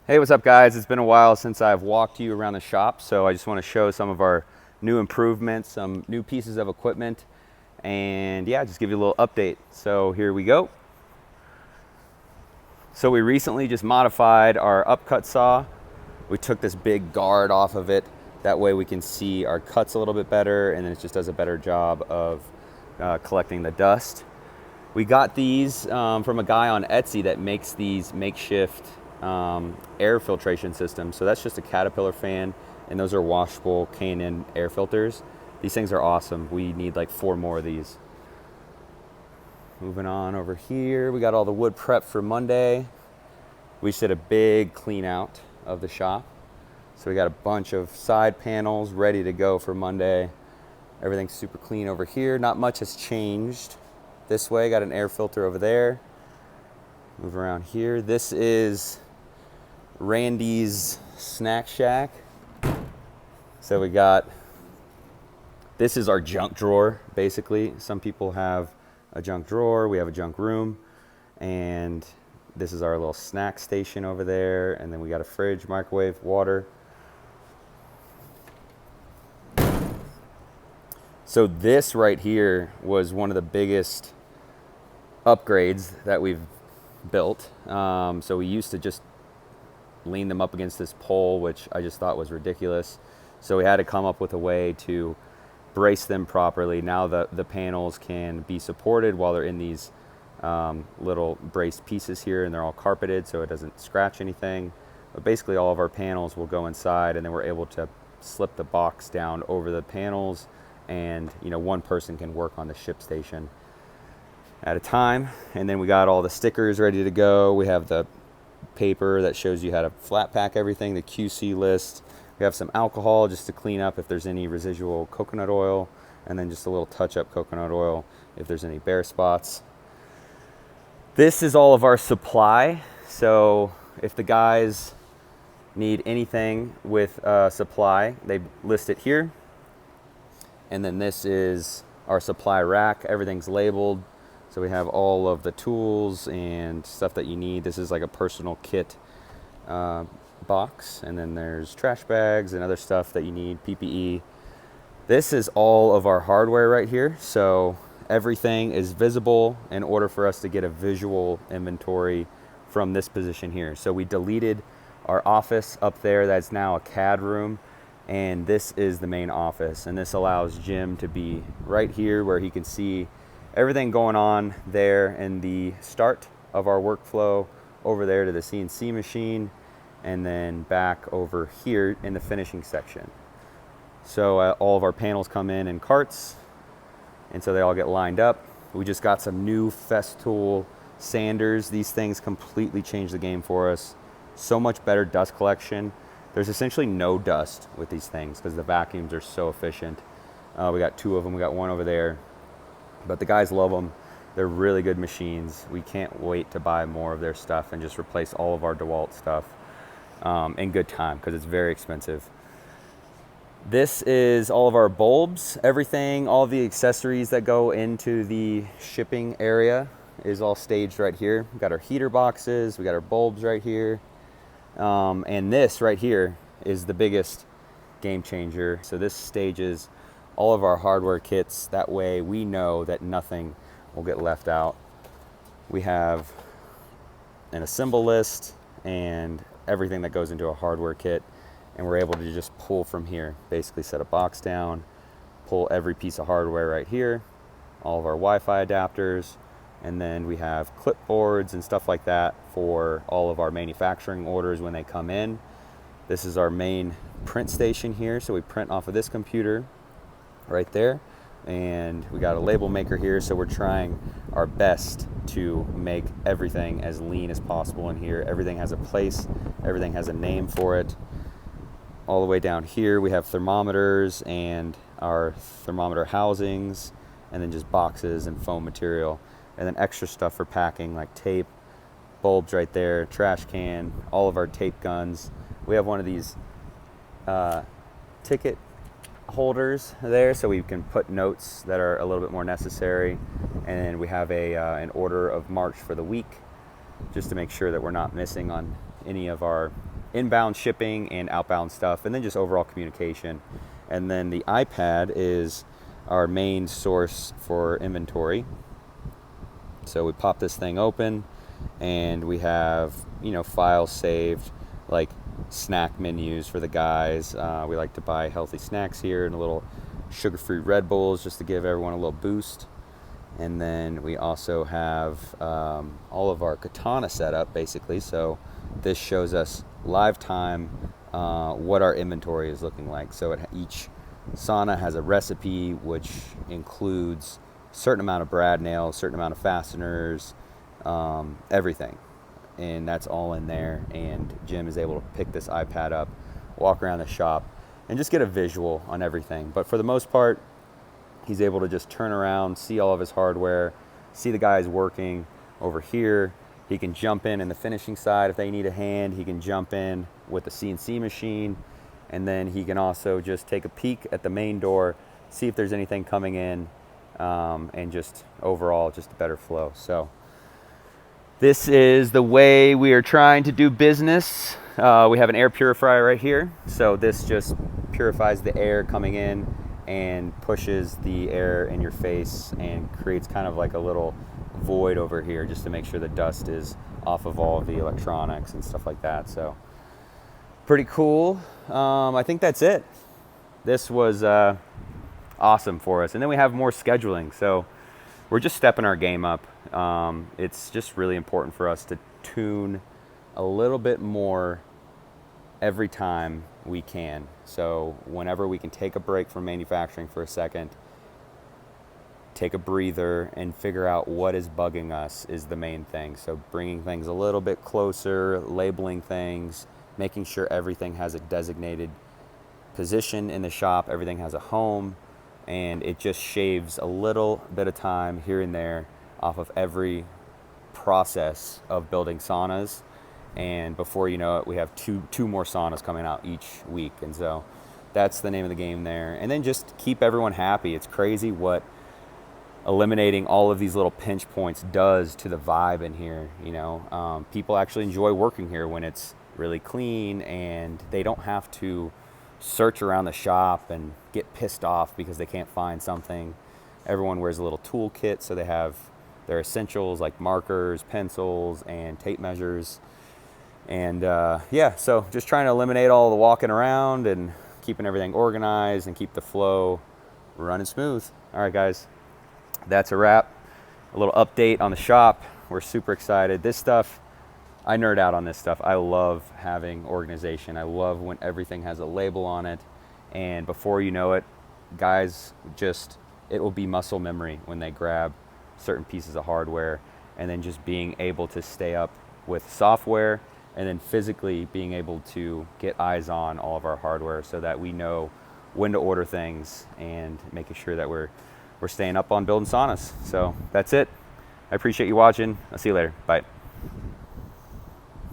Hey, what's up guys? It's been a while since I've walked you around the shop, so I just want to show some of our new improvements, some new pieces of equipment, and yeah, just give you a little update. So here we go. So we recently just modified our upcut saw. We took this big guard off of it. That way we can see our cuts a little bit better, and then it just does a better job of collecting the dust. We got these from a guy on Etsy that makes these makeshift air filtration systems. So that's just a Caterpillar fan, and those are washable K&N air filters. These things are awesome. We need like 4 more of these. Moving on over here, we got all the wood prep for Monday. We just did a big clean out of the shop. So we got a bunch of side panels ready to go for Monday. Everything's super clean over here. Not much has changed. This way, got an air filter over there. Move around here. This is Randy's Snack Shack. So we got, this is our junk drawer, basically. Some people have a junk drawer, we have a junk room, and this is our little snack station over there, and then we got a fridge, microwave, water. So this right here was one of the biggest upgrades that we've built. So we used to just lean them up against this pole, which I just thought was ridiculous. So we had to come up with a way to brace them properly. Now the panels can be supported while they're in these little braced pieces here, and they're all carpeted so it doesn't scratch anything. But basically all of our panels will go inside, and then we're able to slip the box down over the panels, and one person can work on the ship station at a time. And then we got all the stickers ready to go. We have the paper that shows you how to flat pack everything, the QC list. We have some alcohol just to clean up if there's any residual coconut oil, and then just a little touch-up coconut oil if there's any bare spots. This is all of our supply. So if the guys need anything with supply, they list it here. And then this is our supply rack. Everything's labeled. So we have all of the tools and stuff that you need. This is like a personal kit box. And then there's trash bags and other stuff that you need, PPE. This is all of our hardware right here. So everything is visible in order for us to get a visual inventory from this position here. So we deleted our office up there. That's now a CAD room. And this is the main office. And this allows Jim to be right here where he can see everything going on there in the start of our workflow, over there to the CNC machine, and then back over here in the finishing section. So all of our panels come in carts, and so they all get lined up. We just got some new Festool sanders. These things completely changed the game for us. So much better dust collection. There's essentially no dust with these things because the vacuums are so efficient. We got 2 of them. We got one over there. But the guys love them. They're really good machines. We can't wait to buy more of their stuff and just replace all of our DeWalt stuff in good time because it's very expensive. This is all of our bulbs. Everything, all of the accessories that go into the shipping area is all staged right here. We got our heater boxes. We got our bulbs right here. And this right here is the biggest game changer. So this stages all of our hardware kits. That way we know that nothing will get left out. We have an assemble list and everything that goes into a hardware kit, and we're able to just pull from here. Basically set a box down, pull every piece of hardware right here, all of our Wi-Fi adapters, and then we have clipboards and stuff like that for all of our manufacturing orders when they come in. This is our main print station here, so we print off of this computer right there, and we got a label maker here, so we're trying our best to make everything as lean as possible in here. Everything has a place, everything has a name for it. All the way down here we have thermometers and our thermometer housings, and then just boxes and foam material, and then extra stuff for packing like tape, bulbs right there, trash can, all of our tape guns. We have one of these ticket holders there so we can put notes that are a little bit more necessary, and we have an order of March for the week just to make sure that we're not missing on any of our inbound shipping and outbound stuff, and then just overall communication. And then the iPad is our main source for inventory. So we pop this thing open and we have, files saved like snack menus for the guys. We like to buy healthy snacks here and a little sugar-free Red Bulls just to give everyone a little boost. And then we also have all of our Katana set up basically. So this shows us live time what our inventory is looking like. So each sauna has a recipe which includes a certain amount of brad nails, certain amount of fasteners, everything. And that's all in there. And Jim is able to pick this iPad up, walk around the shop, and just get a visual on everything. But for the most part, he's able to just turn around, see all of his hardware, see the guys working over here. He can jump in the finishing side if they need a hand. He can jump in with the CNC machine. And then he can also just take a peek at the main door, see if there's anything coming in, and just overall, just a better flow. So this is the way we are trying to do business. We have an air purifier right here. So this just purifies the air coming in and pushes the air in your face and creates kind of like a little void over here just to make sure the dust is off of all of the electronics and stuff like that. So pretty cool. I think that's it. This was awesome for us. And then we have more scheduling. So we're just stepping our game up. It's just really important for us to tune a little bit more every time we can. So whenever we can take a break from manufacturing for a second, take a breather and figure out what is bugging us is the main thing. So bringing things a little bit closer, labeling things, making sure everything has a designated position in the shop, everything has a home, and it just shaves a little bit of time here and there off of every process of building saunas. And before you know it, we have two more saunas coming out each week. And so that's the name of the game there. And then just keep everyone happy. It's crazy what eliminating all of these little pinch points does to the vibe in here. People actually enjoy working here when it's really clean and they don't have to search around the shop and get pissed off because they can't find something. Everyone wears a little toolkit, so they have their essentials like markers, pencils, and tape measures. And so just trying to eliminate all the walking around and keeping everything organized and keep the flow running smooth. All right, guys, that's a wrap. A little update on the shop. We're super excited. This stuff, I nerd out on this stuff. I love having organization. I love when everything has a label on it. And before you know it, guys, it will be muscle memory when they grab certain pieces of hardware, and then just being able to stay up with software and then physically being able to get eyes on all of our hardware so that we know when to order things and making sure that we're staying up on building saunas. So that's it. I appreciate you watching. I'll see you later. Bye.